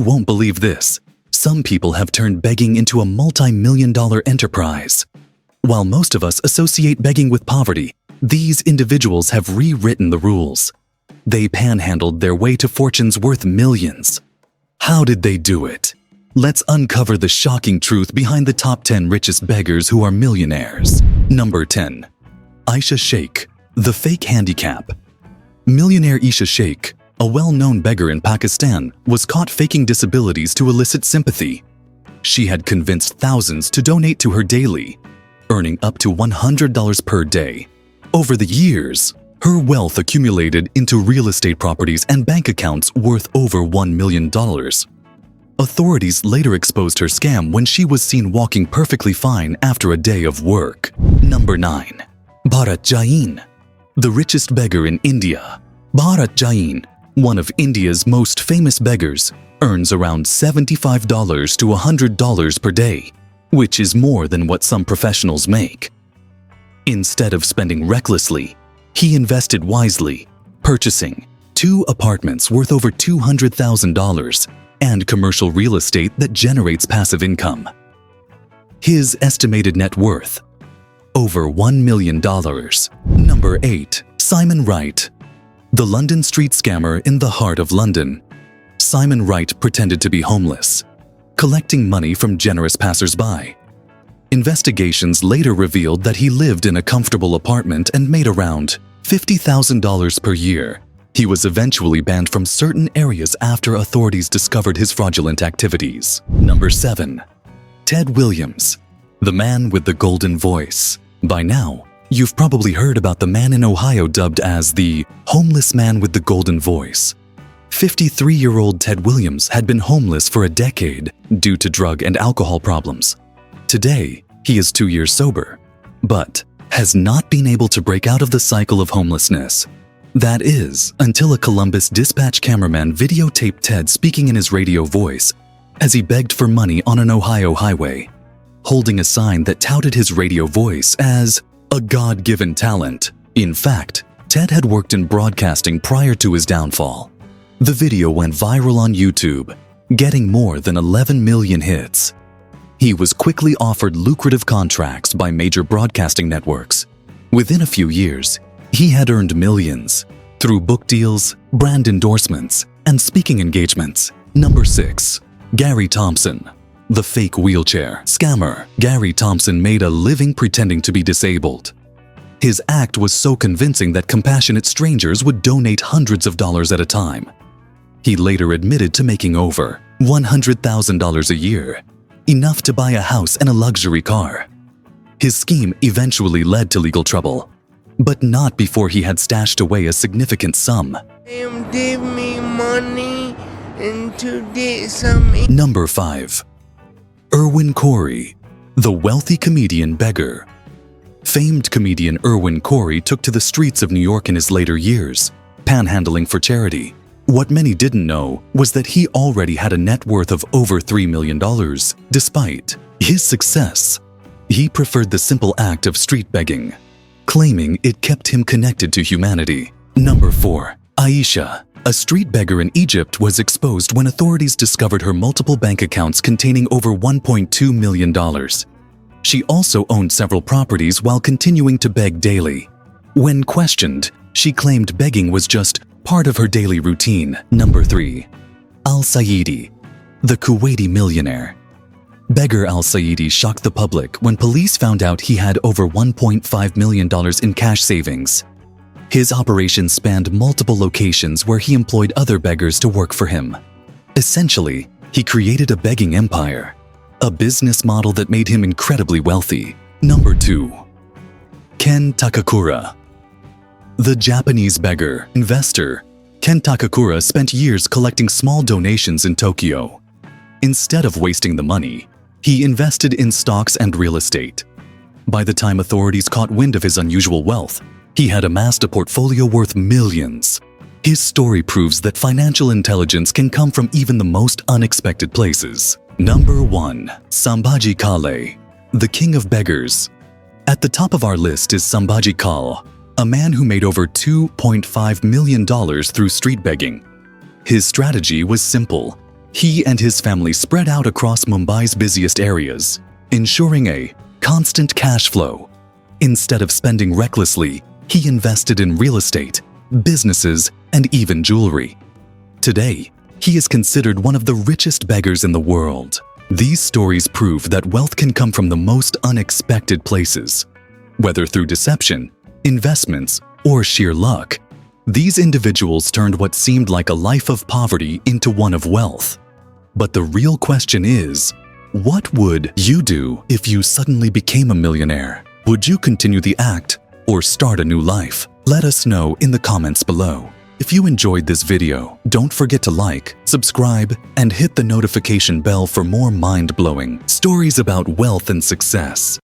won't believe this. Some people have turned begging into a multi-million-dollar enterprise. While most of us associate begging with poverty, these individuals have rewritten the rules. They panhandled their way to fortunes worth millions. How did they do it? Let's uncover the shocking truth behind the top 10 richest beggars who are millionaires. Number 10. Aisha Sheikh, the fake handicap. Millionaire Aisha Sheikh, a well-known beggar in Pakistan, was caught faking disabilities to elicit sympathy. She had convinced thousands to donate to her daily, earning up to $100 per day. Over the years, her wealth accumulated into real estate properties and bank accounts worth over $1 million. Authorities later exposed her scam when she was seen walking perfectly fine after a day of work. Number 9. Bharat Jain, the richest beggar in India. Bharat Jain, one of India's most famous beggars, earns around $75 to $100 per day, which is more than what some professionals make. Instead of spending recklessly, he invested wisely, purchasing 2 apartments worth over $200,000 and commercial real estate that generates passive income. His estimated net worth: over $1 million. Number 8. Simon Wright, the London street scammer in the heart of London. Simon Wright pretended to be homeless, collecting money from generous passers-by. Investigations later revealed that he lived in a comfortable apartment and made around $50,000 per year. He was eventually banned from certain areas after authorities discovered his fraudulent activities. Number 7. Ted Williams, the man with the golden voice. By now, you've probably heard about the man in Ohio dubbed as the homeless man with the golden voice. 53-year-old Ted Williams had been homeless for a decade due to drug and alcohol problems. Today, he is 2 years sober, but has not been able to break out of the cycle of homelessness. That is, until a Columbus Dispatch cameraman videotaped Ted speaking in his radio voice as he begged for money on an Ohio highway, holding a sign that touted his radio voice as a God-given talent. In fact, Ted had worked in broadcasting prior to his downfall. The video went viral on YouTube, getting more than 11 million hits. He was quickly offered lucrative contracts by major broadcasting networks. Within a few years, he had earned millions through book deals, brand endorsements, and speaking engagements. Number 6. Gary Thompson, the fake wheelchair scammer. Gary Thompson made a living pretending to be disabled. His act was so convincing that compassionate strangers would donate hundreds of dollars at a time. He later admitted to making over $100,000 a year, enough to buy a house and a luxury car. His scheme eventually led to legal trouble, but not before he had stashed away a significant sum. Give me money and today some. Number 5. Erwin Corey, the wealthy comedian beggar. Famed comedian Erwin Corey took to the streets of New York in his later years, panhandling for charity. What many didn't know was that he already had a net worth of over $3 million. Despite his success, he preferred the simple act of street begging, claiming it kept him connected to humanity. Number 4. Aisha, a street beggar in Egypt, was exposed when authorities discovered her multiple bank accounts containing over $1.2 million. She also owned several properties while continuing to beg daily. When questioned, she claimed begging was just part of her daily routine. Number 3. Al-Saidi, the Kuwaiti millionaire. Beggar Al-Saidi shocked the public when police found out he had over $1.5 million in cash savings. His operation spanned multiple locations where he employed other beggars to work for him. Essentially, he created a begging empire, a business model that made him incredibly wealthy. Number 2. Ken Takakura, the Japanese beggar investor. Ken Takakura spent years collecting small donations in Tokyo. Instead of wasting the money, he invested in stocks and real estate. By the time authorities caught wind of his unusual wealth, he had amassed a portfolio worth millions. His story proves that financial intelligence can come from even the most unexpected places. Number 1. Sambhaji Kale, the king of beggars. At the top of our list is Sambhaji Kale, a man who made over $2.5 million through street begging. His strategy was simple. He and his family spread out across Mumbai's busiest areas, ensuring a constant cash flow. Instead of spending recklessly, he invested in real estate, businesses, and even jewelry. Today, he is considered one of the richest beggars in the world. These stories prove that wealth can come from the most unexpected places. Whether through deception, investments, or sheer luck, these individuals turned what seemed like a life of poverty into one of wealth. But the real question is, what would you do if you suddenly became a millionaire? Would you continue the act or start a new life? Let us know in the comments below. If you enjoyed this video, don't forget to like, subscribe, and hit the notification bell for more mind-blowing stories about wealth and success.